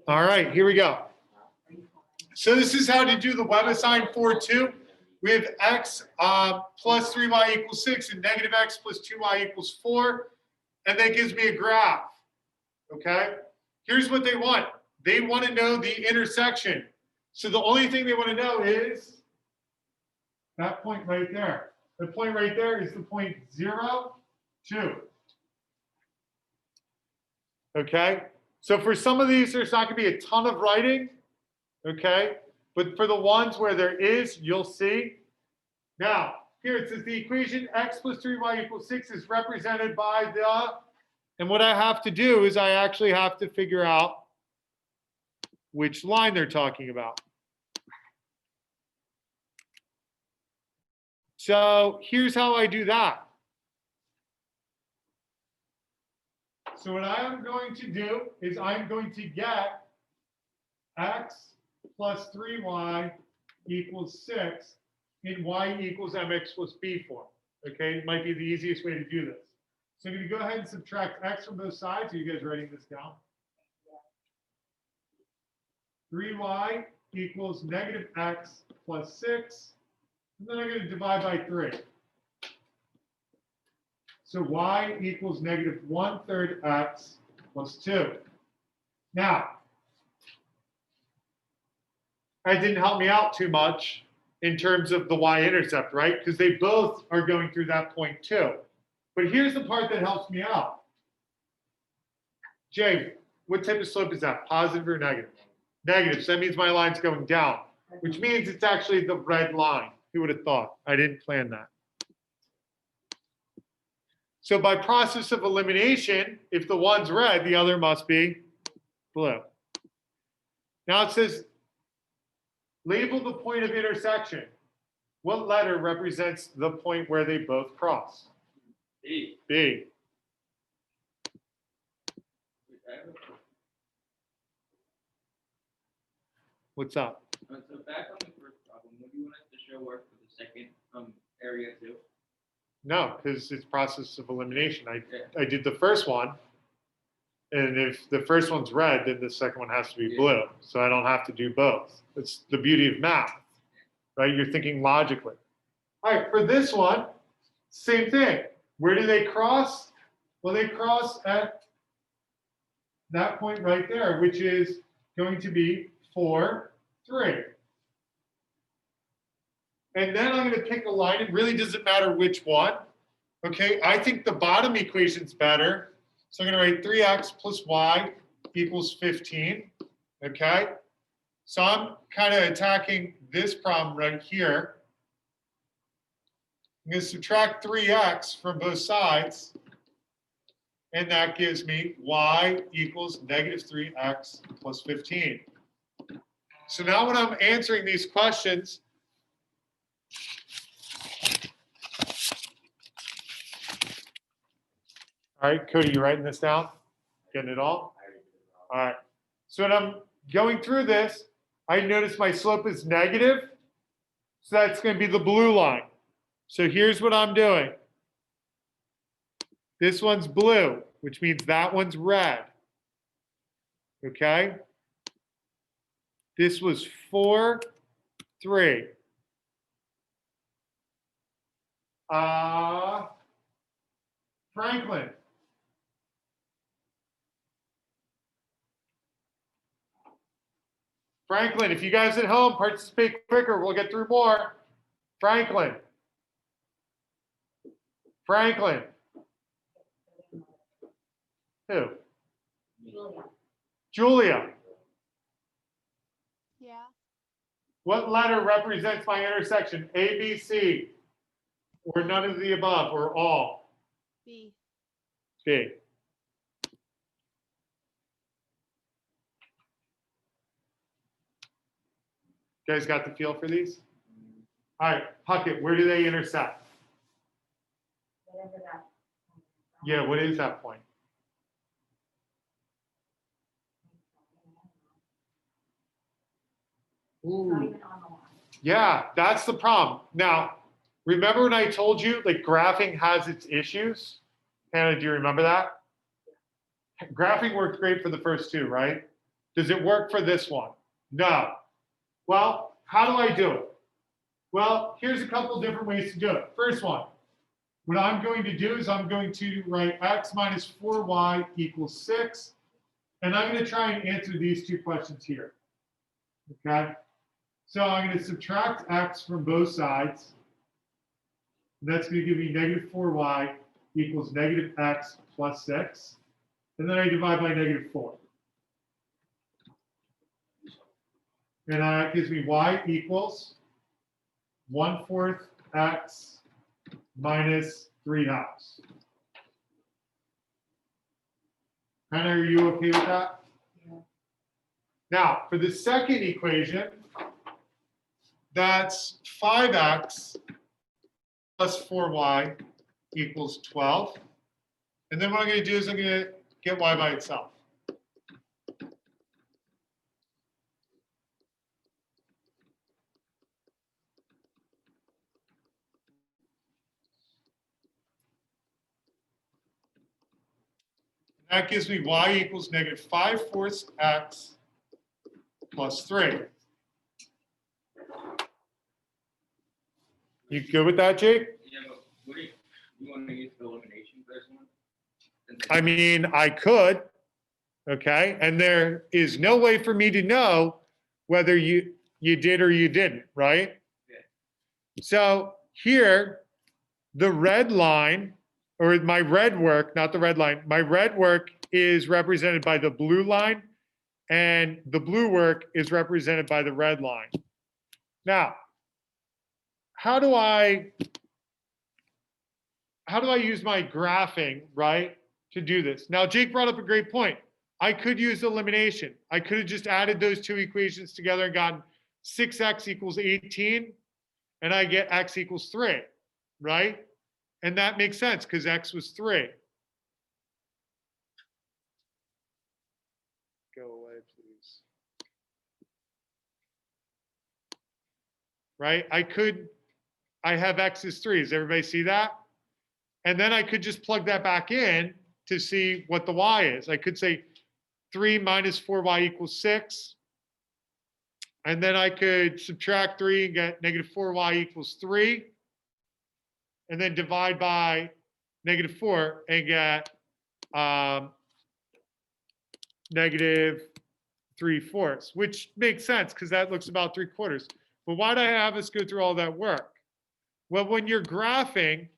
All right, here we go. So this is how to do the WebAssign 4-2. We have x plus 3y equals 6 and negative x plus 2y equals 4. And that gives me a graph. Okay? Here's what they want. They want to know the intersection. So the only thing they want to know is that point right there. The point right there is the point 0, 2. Okay? So for some of these, there's not going to be a ton of writing. Okay? But for the ones where there is, you'll see. Now, here it says the equation x plus 3y equals 6 is represented by the, and what I have to do is I actually have to figure out which line they're talking about. So here's how I do that. So what I'm going to do is I'm going to get x plus 3y equals 6 in y equals mx plus b form. Okay, it might be the easiest way to do this. So I'm going to go ahead and subtract x from both sides. Are you guys writing this down? 3y equals negative x plus 6. And then I'm going to divide by 3. So y equals negative 1/3 x plus 2. Now, that didn't help me out too much in terms of the y-intercept, right? Because they both are going through that point too. But here's the part that helps me out. Jay, what type of slope is that? Positive or negative? Negative. So that means my line's going down, which means it's actually the red line. Who would have thought? I didn't plan that. So by process of elimination, if the one's red, the other must be blue. Now it says, label the point of intersection. What letter represents the point where they both cross? B. B. What's up? So back on the first problem, what do you want us to show work for the second area too? No, because it's process of elimination. I did the first one, and if the first one's red, then the second one has to be blue. So I don't have to do both. It's the beauty of math, right? You're thinking logically. All right, for this one, same thing. Where do they cross? Well, they cross at that point right there, which is going to be 4, 3. And then I'm going to pick a line. It really doesn't matter which one. Okay, I think the bottom equation's better. So I'm going to write 3x plus y equals 15. Okay, so I'm kind of attacking this problem right here. I'm going to subtract 3x from both sides. And that gives me y equals negative 3x plus 15. So now when I'm answering these questions, all right, Cody, you writing this down? Getting it all? All right. So when I'm going through this, I notice my slope is negative. So that's going to be the blue line. So here's what I'm doing. This one's blue, which means that one's red. Okay? This was 4, 3. Franklin. Franklin, if you guys at home participate quicker, we'll get through more. Franklin. Franklin. Who? Julia. Julia. Yeah. What letter represents my intersection? A, B, C, or none of the above, or all? B. B. You guys got the feel for these? All right, Puckett, where do they intersect? Whatever that. Yeah, what is that point? It's not even on the line. Yeah, that's the problem. Now, remember when I told you like graphing has its issues? Hannah, do you remember that? Graphing worked great for the first two, right? Does it work for this one? No. Well, how do I do it? Well, here's a couple different ways to do it. First one, what I'm going to do is I'm going to write x minus 4y equals 6. And I'm going to try and answer these two questions here. Okay? So I'm going to subtract x from both sides. And that's going to give me negative 4y equals negative x plus 6. And then I divide by negative 4. And that gives me y equals 1/4 x minus 3/2. Hannah, are you okay with that? Yeah. Now, for the second equation, that's 5x plus 4y equals 12. And then what I'm going to do is I'm going to get y by itself. That gives me y equals negative 5/4 x plus 3. You good with that, Jake? Yeah, but what do you want to use the elimination for this one? I mean, I could, okay? And there is no way for me to know whether you did or you didn't, right? Yeah. So here, the red line, or my red work, not the red line, my red work is represented by the blue line, and the blue work is represented by the red line. Now, how do I use my graphing, right, to do this? Now, Jake brought up a great point. I could use elimination. I could have just added those two equations together and gotten 6x equals 18, and I get x equals 3, right? And that makes sense because x was 3. Go away, please. Right? I have x is 3. Does everybody see that? And then I could just plug that back in to see what the y is. I could say 3 minus 4y equals 6. And then I could subtract 3 and get negative 4y equals 3. And then divide by negative 4 and get negative 3/4, which makes sense because that looks about 3/4. But why do I have us go through all that work? Well, when you're graphing,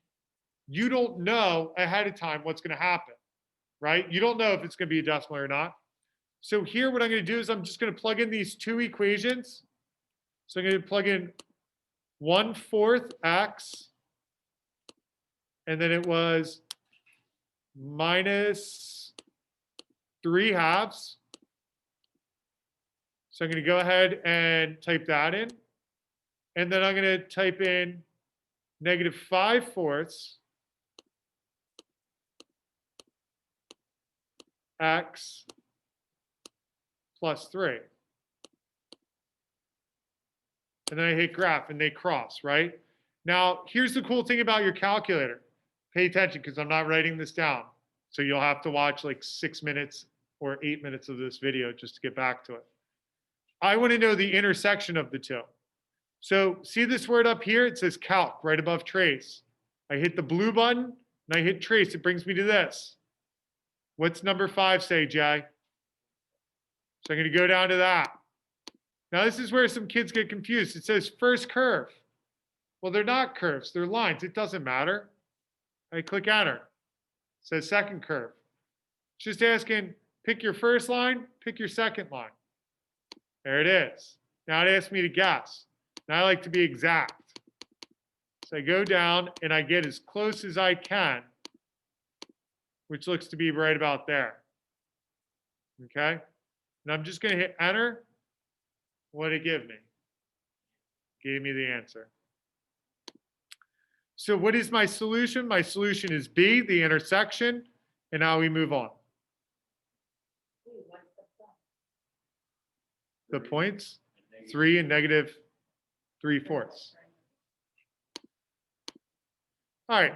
you don't know ahead of time what's going to happen, right? You don't know if it's going to be a decimal or not. So here, what I'm going to do is I'm just going to plug in these two equations. So I'm going to plug in 1/4 x, and then it was minus 3/2. So I'm going to go ahead and type that in. And then I'm going to type in negative 5/4 x plus 3. And then I hit graph and they cross, right? Now, here's the cool thing about your calculator. Pay attention because I'm not writing this down. So you'll have to watch like 6 minutes or 8 minutes of this video just to get back to it. I want to know the intersection of the two. So see this word up here? It says calc right above trace. I hit the blue button and I hit trace. It brings me to this. What's number 5 say, Jay? So I'm going to go down to that. Now this is where some kids get confused. It says first curve. Well, they're not curves. They're lines. It doesn't matter. I click enter. It says second curve. It's just asking, pick your first line, pick your second line. There it is. Now it asks me to guess. Now I like to be exact. So I go down and I get as close as I can, which looks to be right about there. Okay? And I'm just going to hit enter. What did it give me? Gave me the answer. So what is my solution? My solution is B, the intersection. And now we move on. Ooh, what's the plus? The points, 3 and negative 3/4. All right.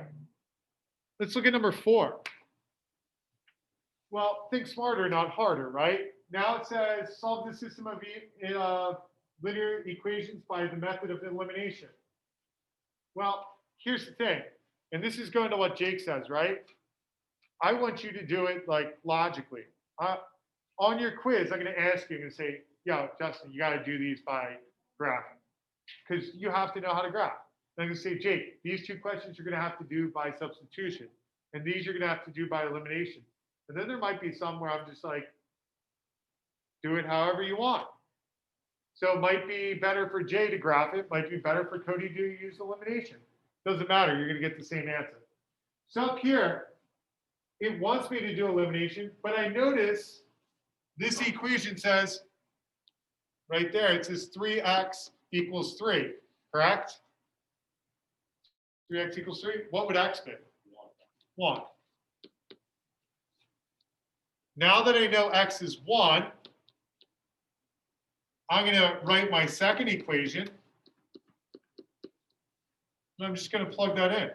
Let's look at number 4. Well, think smarter, not harder, right? now it says solve the system of linear equations by the method of elimination. Well, here's the thing, and this is going to what Jake says, right? I want you to do it like logically. On your quiz, I'm going to ask you and say, yo, Justin, you got to do these by graphing because you have to know how to graph. And I'm going to say, Jake, these two questions you're going to have to do by substitution, and these you're going to have to do by elimination. And then there might be some where I'm just like, do it however you want. So it might be better for Jay to graph it, might be better for Cody to use elimination. Doesn't matter, you're going to get the same answer. So up here, it wants me to do elimination, but I notice this equation says, right there, it says 3x equals 3, correct? 3x equals 3. What would x be? 1. Now that I know x is 1, I'm going to write my second equation. And I'm just going to plug that in.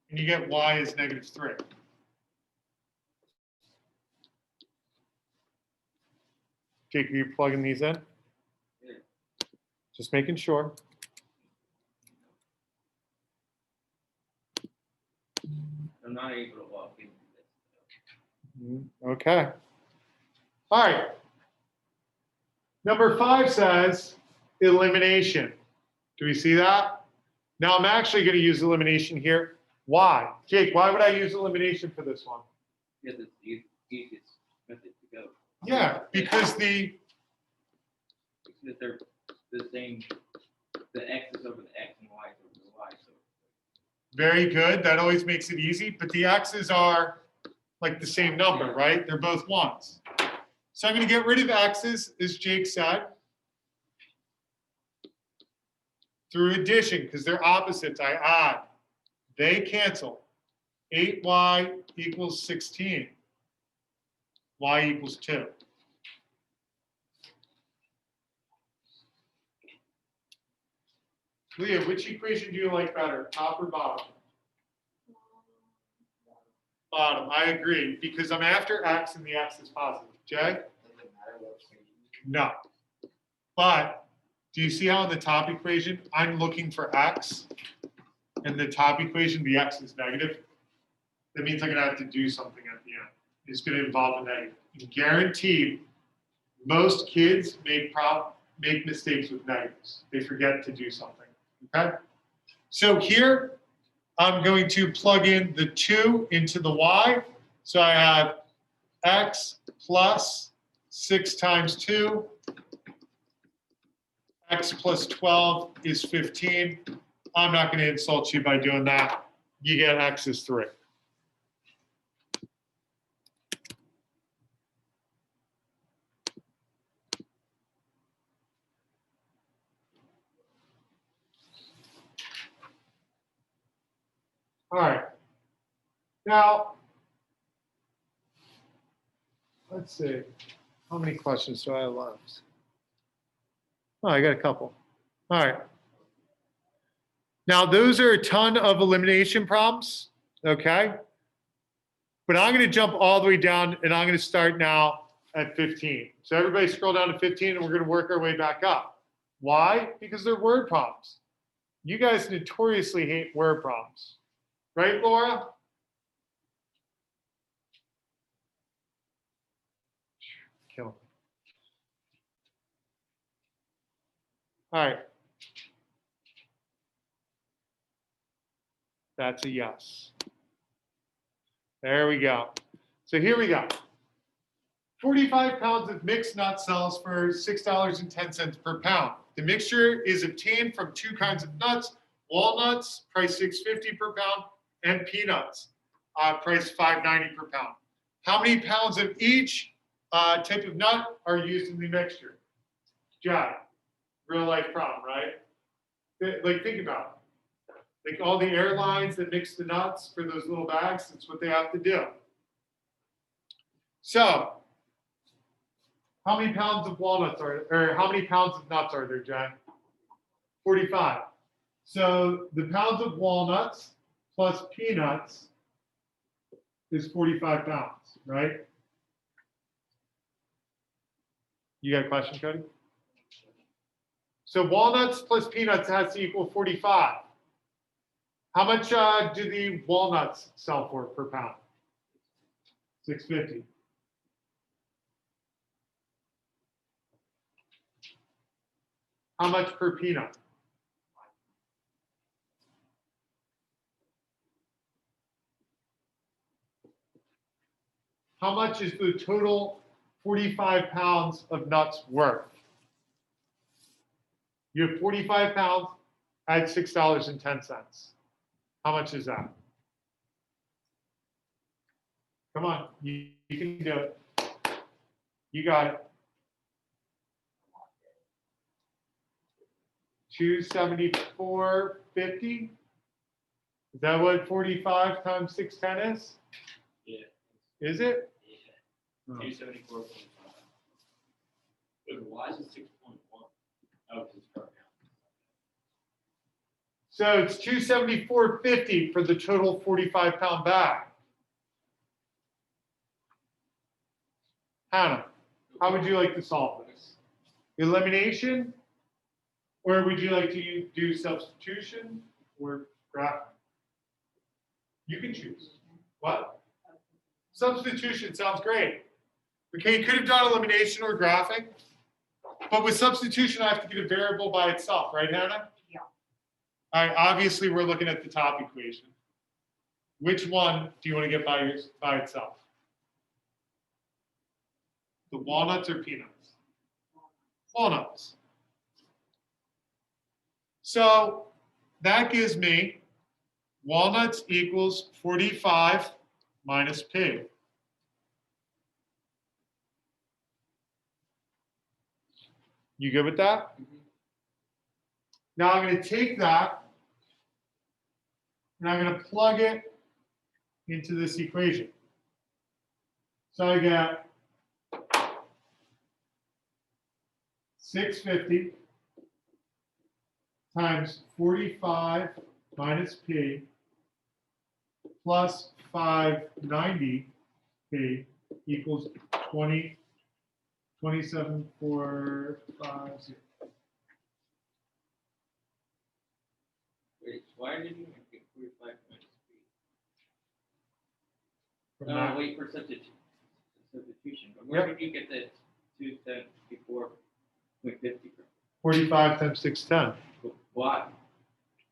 And you get y is -3. Jake, are you plugging these in? Yeah. Just making sure. I'm not able to walk into this. Okay. All right. Number 5 says elimination. Do we see that? Now I'm actually going to use elimination here. Why? Jake, why would I use elimination for this one? Because it's the easiest method to go. Yeah, because Because they're the same, the x is over the x and y is over the y. So very good. That always makes it easy. But the x's are like the same number, right? They're both 1s. So I'm going to get rid of x's, as Jake said, through addition, because they're opposites. I add. They cancel. 8y equals 16. Y equals 2. Leah, which equation do you like better, top or bottom? Bottom, I agree, because I'm after x and the x is positive. Jay? No. But do you see how in the top equation, I'm looking for x, and the top equation, the x is negative? That means I'm going to have to do something at the end. It's going to involve a negative. And guaranteed, most kids make mistakes with negatives. They forget to do something. Okay? So here, I'm going to plug in the 2 into the y. So I have x plus 6 times 2. X plus 12 is 15. I'm not going to insult you by doing that. You get x is 3. All right. Now, let's see. How many questions do I have left? Oh, I got a couple. All right. Now, those are a ton of elimination problems, okay? But I'm going to jump all the way down, and I'm going to start now at 15. So everybody scroll down to 15, and we're going to work our way back up. Why? Because they're word problems. You guys notoriously hate word problems. Right, Laura? Kill me. All right. That's a yes. There we go. So here we go. 45 pounds of mixed nut sells for $6.10 per pound. The mixture is obtained from 2 kinds of nuts: walnuts, price $6.50 per pound, and peanuts, price $5.90 per pound. How many pounds of each type of nut are used in the mixture? Jack, real life problem, right? Like, think about it. Like all the airlines that mix the nuts for those little bags, that's what they have to do. So, how many pounds of walnuts are, or how many pounds of nuts are there, Jack? 45. So the pounds of walnuts plus peanuts is 45 pounds, right? You got a question, Cody? So walnuts plus peanuts has to equal 45. How much do the walnuts sell for per pound? $6.50. How much per peanut? How much is the total 45 pounds of nuts worth? You have 45 pounds at $6.10. How much is that? Come on, you can do it. You got it. 274.50. Is that what 45 times 610 is? Yeah. Is it? Yeah. 274.5. Wait, why is it 6.1? Oh, because it's broken down. So it's 274.50 for the total 45-pound bag. Hannah, how would you like to solve this? Elimination? Or would you like to do substitution or graphing? You can choose. What? Substitution sounds great. Okay, you could have done elimination or graphing, but with substitution, I have to get a variable by itself, right, Hannah? Yeah. All right, obviously, we're looking at the top equation. Which one do you want to get by itself? The walnuts or peanuts? Walnuts. So that gives me walnuts equals 45 minus P. You good with that? Now I'm going to take that and I'm going to plug it into this equation. So I get 650 times 45 minus P plus 590 P equals 27,450. Wait, why didn't you make it 45 minus From 3? that. Wait for substitution. But where did you get the 274.50 from? 45 times 610. Why?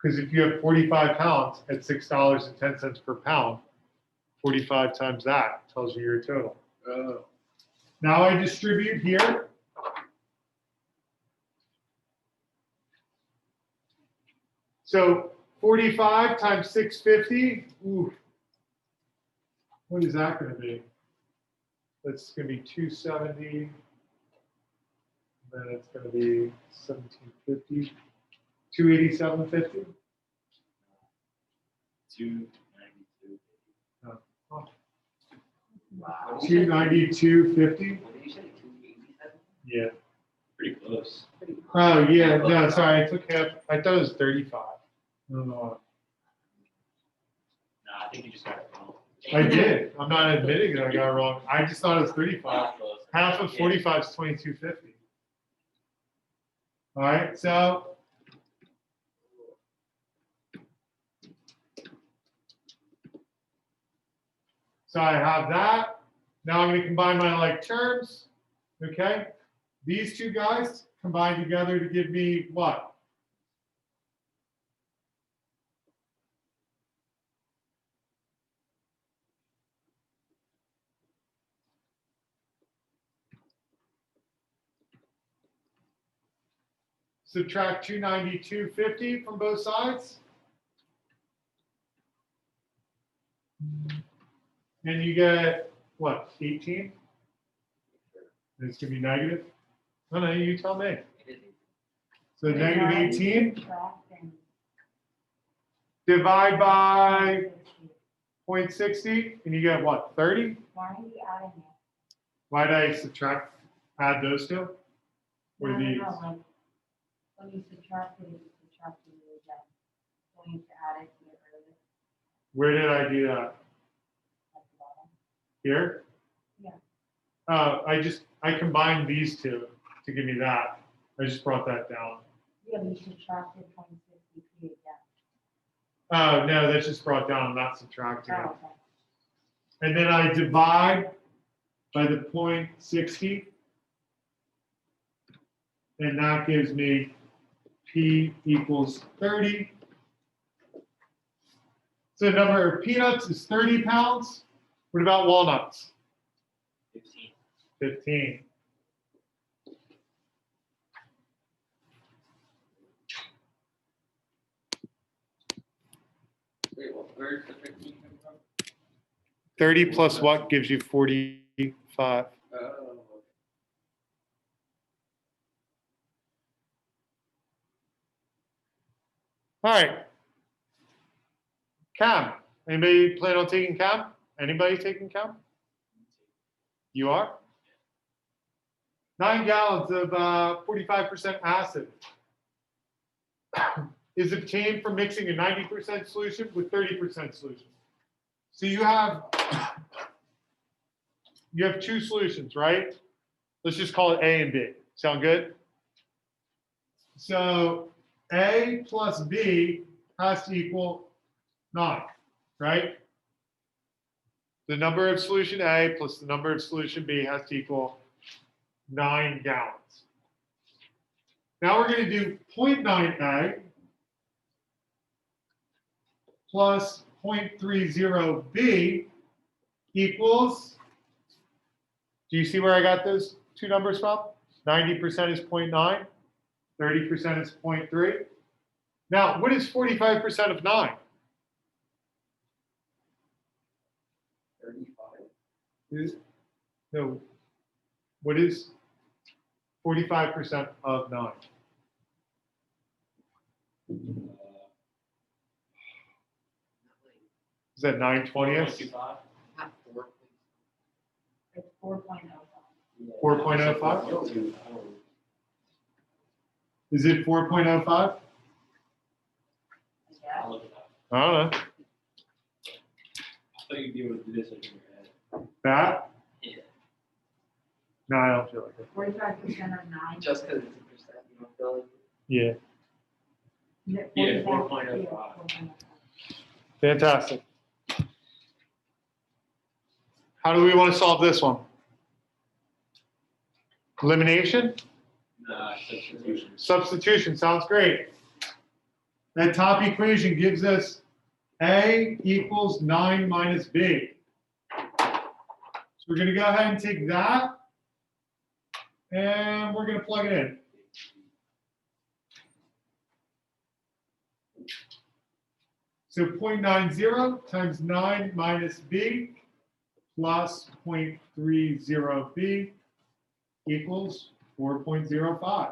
Because if you have 45 pounds at $6.10 per pound, 45 times that tells you your total. Oh. Now I distribute here. So 45 times 650, ooh, what is that going to be? That's going to be 270. Then it's going to be 1750, 287.50. 292. Oh, Wow. 292.50. Yeah. Pretty close. Oh yeah. No, sorry. I took half. I thought it was 35. I don't know. Nah, I think you just got it wrong. I did. I'm not admitting that I got it wrong. I just thought it was 35. Not close. Half of 45 is 22.50. All right. So I have that. Now I'm going to combine my like terms. Okay. These two guys combine together to give me what? Subtract 292.50 from both sides. And you get what? 18? And it's going to be negative? No, you tell me. So negative 18 divide by 0.60 and you get what? 30? Why are you adding it? Why did I add those two? Or No, these? like, when you subtract it, it's the subtracting it again. So we need to add it here earlier Where did I do that? at the bottom. Here? Yeah. I combined these two to give me that. I just brought that down. Yeah, we subtracted 0.63 again. Oh, no, that's just brought down. I'm not subtracting it. Oh, okay. And then I divide by the 0.60. And that gives me P equals 30. So the number of peanuts is 30 pounds. What about walnuts? 15. 15. Wait, where's the 15 come from? 30 plus what gives you 45? Oh. All right. Cam. Anybody plan on taking Cam? Anybody taking Cam? You are? 9 gallons of 45% acid is obtained from mixing a 90% solution with 30% solution. So you have two solutions, right? Let's just call it A and B. Sound good? So A plus B has to equal 9, right? The number of solution A plus the number of solution B has to equal 9 gallons. Now we're going to do 0.9A plus 0.30B equals, do you see where I got those two numbers from? 90% is 0.9, 30% is 0.3. Now, what is 45% of 9? 35. No, what is 45% of 9? Is that 9/20ths? 25. Not 4. It's 4.05. 4.05? Is it 4.05? Yeah. I'll look it up. I don't know. I thought you'd be able to do this in your head. That? Yeah. No, I don't feel like it. 45% of 9. Just because it's a percent, you don't feel like. Yeah, Is it Yeah, 45? 4.05. Yeah, 4.05. fantastic. How do we want to solve this one? Elimination? Substitution. Substitution, sounds great. That top equation gives us A equals 9 minus B. So we're going to go ahead and take that, and we're going to plug it in. So 0.90 times 9 minus B plus 0.30B equals 4.05.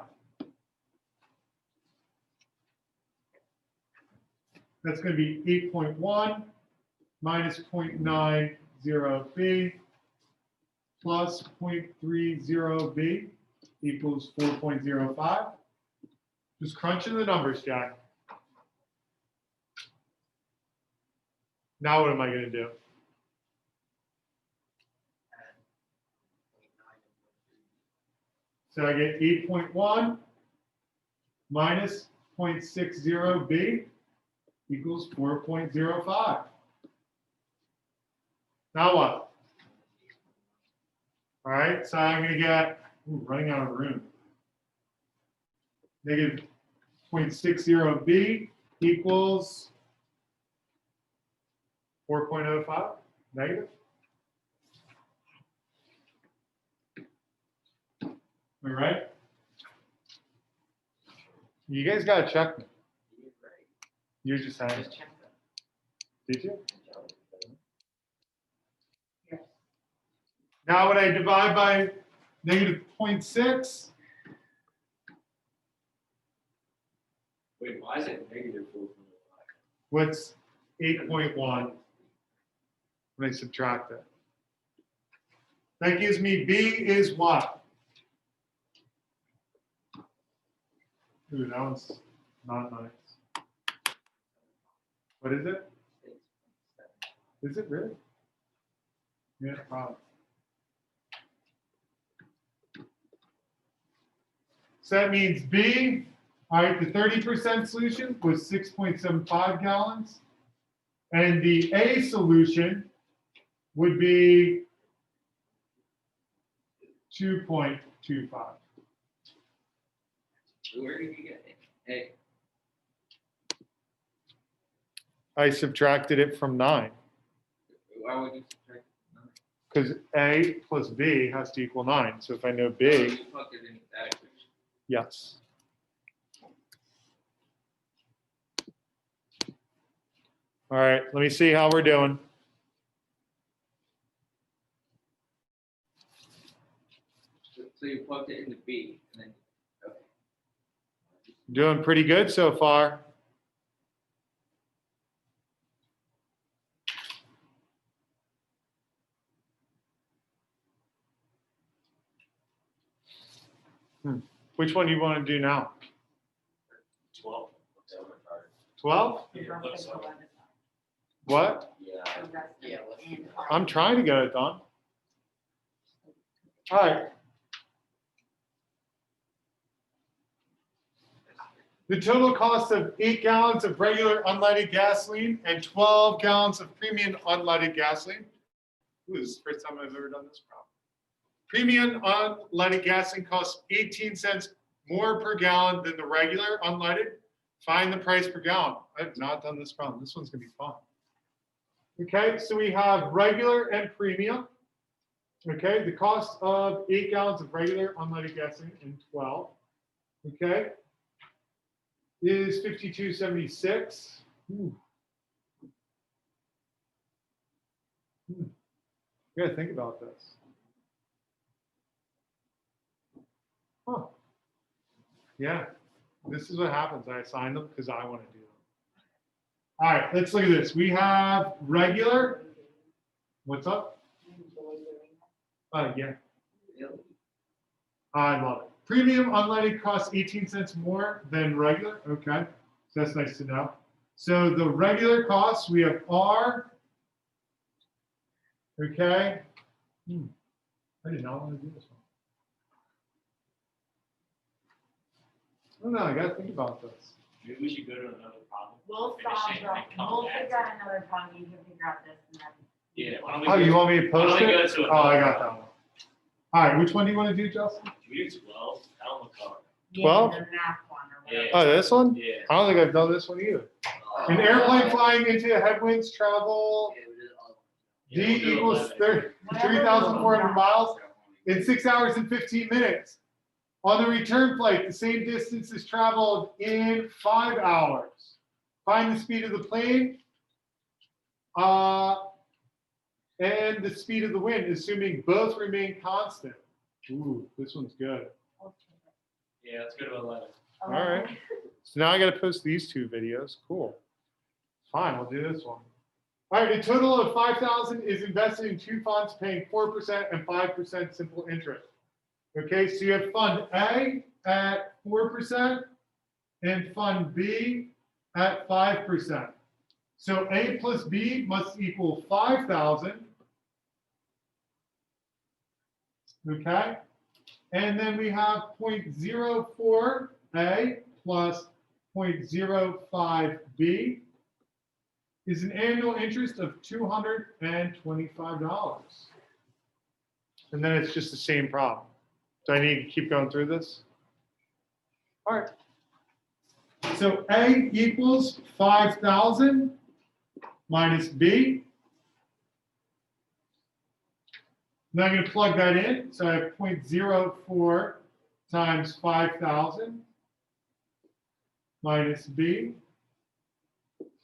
That's going to be 8.1 minus 0.90B plus 0.30B equals 4.05. Just crunching the numbers, Jack. Now what am I going to do? So I get 8.1 minus 0.60B equals 4.05. Now what? All right, so I'm going to get, running out of room. Negative 0.60B equals 4.05, negative. All right. You guys got to check me. You're right. You're just saying. Just check that. Did you? Yes. Now when I divide by negative 0.6, Wait, why is it negative 4.05? what's 8.1 when I subtract it? That gives me B is what? Ooh, that one's Not nice. What is it? 6.7. Is it really? Yeah, probably. So that means B, all right, the 30% solution was 6.75 gallons. And the A solution would be 2.25. Where did you get it? Hey, I subtracted it from 9 why would you subtract? because A plus B has to equal 9. So if I know You B, plugged it in that equation. yes. All right, let me see how we're doing. So you plugged it into B and then, okay. Doing pretty good so far. Which one do you want to do now? 12. 12? The Yeah, rest looks of the like- one is What? Yeah. not. The rest of Yeah, it let's and do that. I'm trying to get it done. All right. The total cost of 8 gallons of regular unleaded gasoline and 12 gallons of premium unleaded gasoline. Ooh, this is the first time I've ever done this problem. Premium unleaded gasoline costs 18 cents more per gallon than the regular unleaded. Find the price per gallon. I have not done this problem. This one's gonna be fun. Okay, so we have regular and premium. Okay, the cost of 8 gallons of regular unleaded gasoline and 12. Okay, is $52.76. Ooh. You gotta think about this. Huh. Yeah, this is what happens. I assign them because I want to do them. All right, let's look at this. We have regular. What's up? Yeah, Really? I love it. Premium unleaded costs 18 cents more than regular. Okay, so that's nice to know. So the regular costs, we have R. Okay. I did not want to do this one. I don't know, I gotta think about this. Maybe we should go to another problem. We'll Finish solve it and that. then come We'll back figure to out another problem. You can figure out this and then. Yeah, why don't we Oh, go you to- want me to why don't post we go it? to Oh, I another got that one. All right, which one do you want to do, Justin? Should we do 12? I don't look hard. 12? Yeah, the math one or whatever. Yeah. Oh, this one? Yeah. I don't think I've done this one either. An airplane flying into headwinds travel Yeah, we did all of Yeah, D we'll do equals 11. 3,400 miles in 6 hours and 15 minutes. On the return flight, the same distance is traveled in 5 hours. Find the speed of the plane and the speed of the wind, assuming both remain constant. Ooh, this one's good. Yeah, let's go to 11. All right. So now I got to post these 2 videos. Cool. Fine, I'll do this one. All right, a total of 5,000 is invested in 2 funds paying 4% and 5% simple interest. Okay, so you have fund A at 4% and fund B at 5%. So A plus B must equal 5,000. Okay, and then we have 0.04 A plus 0.05 B is an annual interest of $225. And then it's just the same problem. Do I need to keep going through this? All right. So A equals 5,000 minus B. Now I'm going to plug that in. So I have 0.04 times 5,000 minus B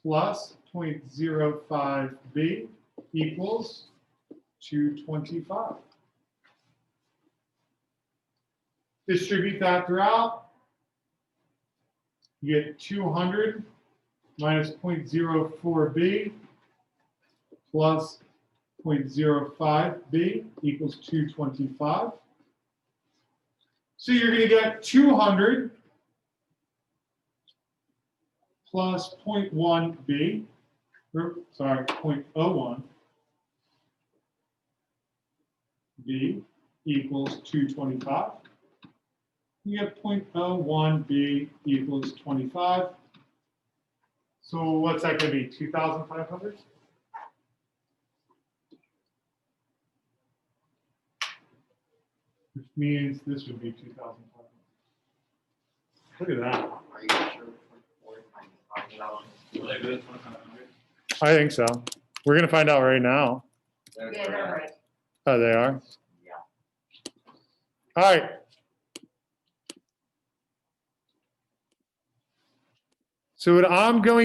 plus 0.05 B equals 225. Distribute that throughout. You get 200 minus 0.04 B plus 0.05 B equals 225. So you're going to get 200 plus 0.1b, or, sorry, 0.01 b equals 225. You get 0.01 b equals 25. So what's that going to be? 2,500? Which means this would be 2,500. Look at that. Are you sure which one we're talking about? Will they go to 2,500? I think so. We're going to find out right now. Yeah, they're right. Oh, they are. Yeah. All right. So what I'm going